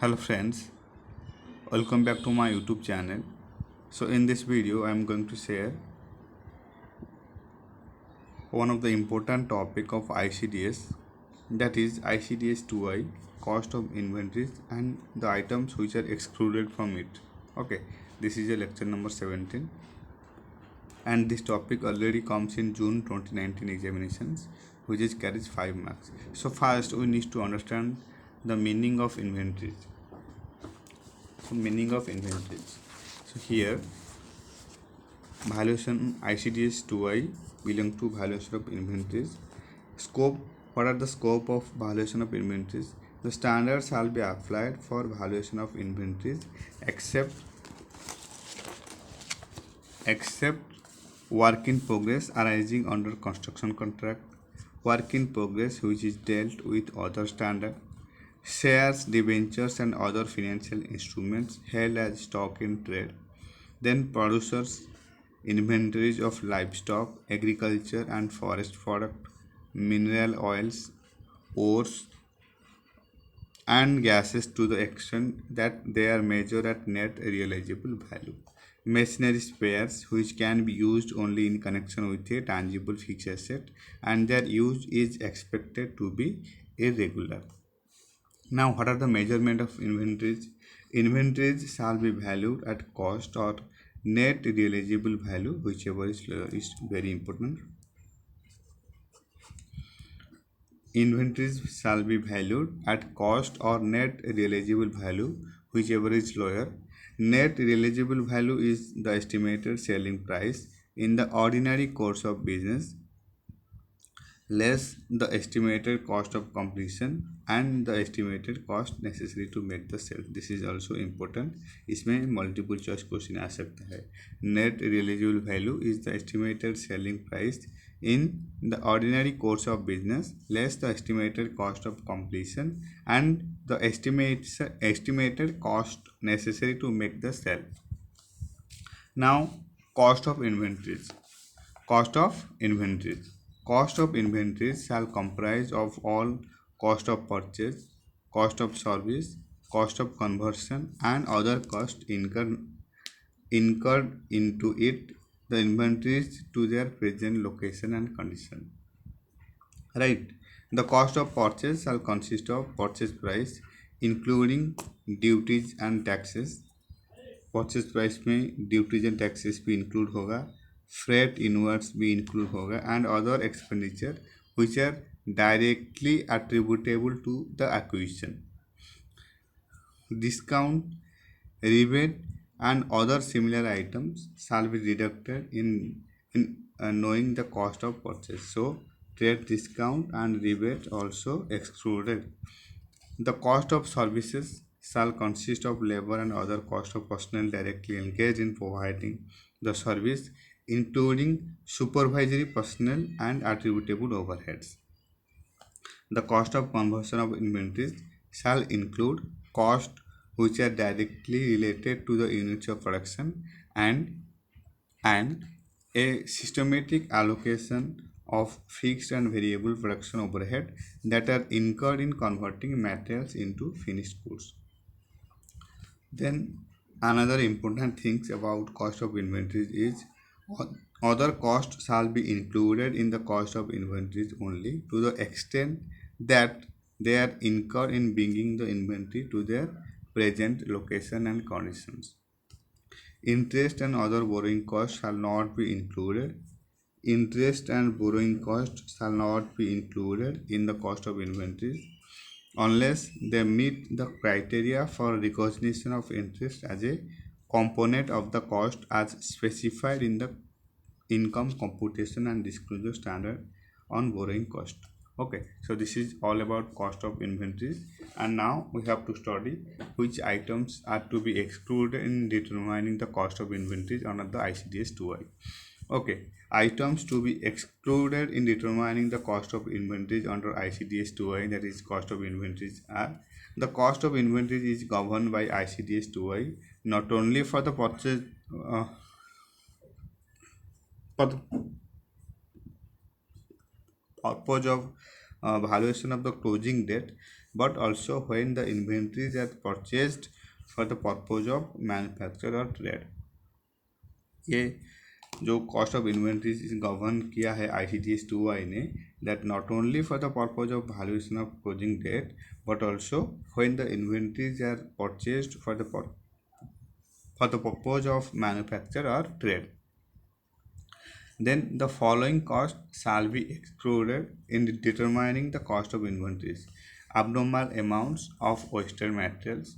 Hello friends, welcome back to my YouTube channel. So in this video I am going to share one of the important topic of ICDS, that is ICDS 2I, cost of inventories and the items which are excluded from it. Okay, this is a lecture number 17 and this topic already comes in June 2019 examinations, which is carries 5 marks. So first we need to understand the meaning of inventories. So here valuation ICDS 2I belong to valuation of inventories. Scope. What are the scope of valuation of inventories? The standards shall be applied for valuation of inventories except work in progress arising under construction contract, work in progress which is dealt with other standard, shares, debentures and other financial instruments held as stock in trade, then producers inventories of livestock, agriculture and forest product, mineral oils, ores and gases to the extent that they are measured at net realizable value. Machinery spares which can be used only in connection with a tangible fixed asset and their use is expected to be irregular. Now, what are the measurement of inventories? Inventories shall be valued at cost or net realizable value, whichever is very important. Inventories shall be valued at cost or net realizable value, whichever is lower. Net realizable value is the estimated selling price in the ordinary course of business less the estimated cost of completion and the estimated cost necessary to make the sale. This is also important. इसमें multiple choice question आ सकता है. Net realizable value is the estimated selling price in the ordinary course of business less the estimated cost of completion and the estimated cost necessary to make the sale. Now, cost of inventories. Cost of inventories. Cost of inventories shall comprise of all cost of purchase, cost of service, cost of conversion and other costs incurred into it the inventories to their present location and condition. Right. The cost of purchase shall consist of purchase price including duties and taxes. Purchase price में duties and taxes भी include होगा, freight inwards भी include होगा and other expenditure which are directly attributable to the acquisition. Discount, rebate and other similar items shall be deducted in knowing the cost of purchase. So trade discount and rebate also excluded. The cost of services shall consist of labor and other cost of personnel directly engaged in providing the service, including supervisory personnel and attributable overheads. The cost of conversion of inventories shall include costs which are directly related to the units of production and a systematic allocation of fixed and variable production overhead that are incurred in converting materials into finished goods. Then another important things about cost of inventories is other costs shall be included in the cost of inventories only to the extent that they are incurred in bringing the inventory to their present location and conditions. Interest and other borrowing costs shall not be included. Interest and borrowing costs shall not be included in the cost of inventories unless they meet the criteria for recognition of interest as a component of the cost as specified in the income computation and disclosure standard on borrowing cost. Okay, so this is all about cost of inventories, and now we have to study which items are to be excluded in determining the cost of inventories under the ICDS 2I. Okay, items to be excluded in determining the cost of inventories under ICDS 2I, that is cost of inventories, are the cost of inventories is governed by ICDS 2I not only for the purchase for the purpose of valuation of the closing date, but also when the inventories are purchased for the purpose of manufacture or trade. ये जो cost of inventories govern किया है ICDS 2I ने, that not only for the purpose of valuation of closing date but also when the inventories are purchased for the purpose of manufacture or trade. Then the following cost shall be excluded in determining the cost of inventories: abnormal amounts of wasted materials,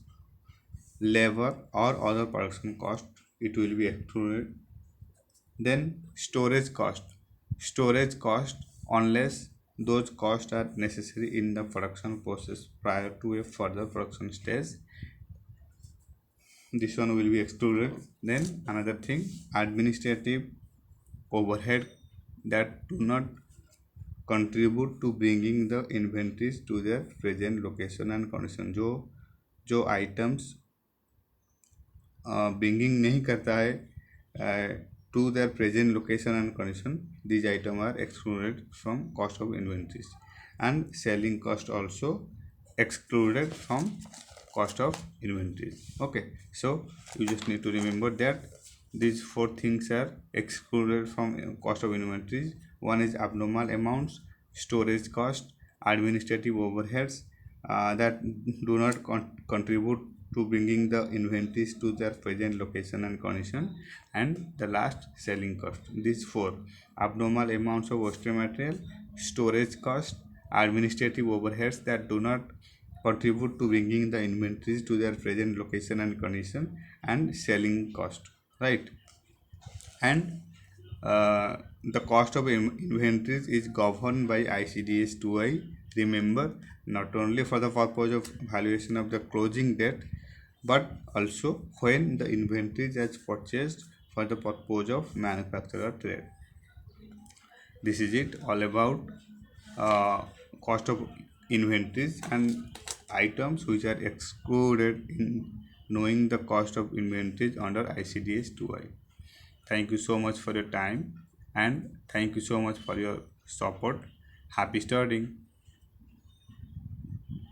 labor or other production cost, it will be excluded. Then storage cost unless those costs are necessary in the production process prior to a further production stage, this one will be excluded. Then another thing, administrative overhead that do not contribute to bringing the inventories to their present location and condition, जो items bringing नहीं करता है to their present location and condition, these items are excluded from cost of inventories. And selling cost also excluded from cost of inventories. Okay, so you just need to remember that these four things are excluded from cost of inventories. One is abnormal amounts, storage cost, administrative overheads that do not contribute to bringing the inventories to their present location and condition, and the last, selling cost. These four: abnormal amounts of wasted material, storage cost, administrative overheads that do not contribute to bringing the inventories to their present location and condition, and selling cost, right? And the cost of inventories is governed by ICDS 2I. Remember, not only for the purpose of valuation of the closing date but also when the inventories is purchased for the purpose of manufacture or trade. This is it all about uh, cost of inventories and items which are excluded in knowing the cost of inventories under ICDS 2I. Thank you so much for your time and thank you so much for your support. Happy studying.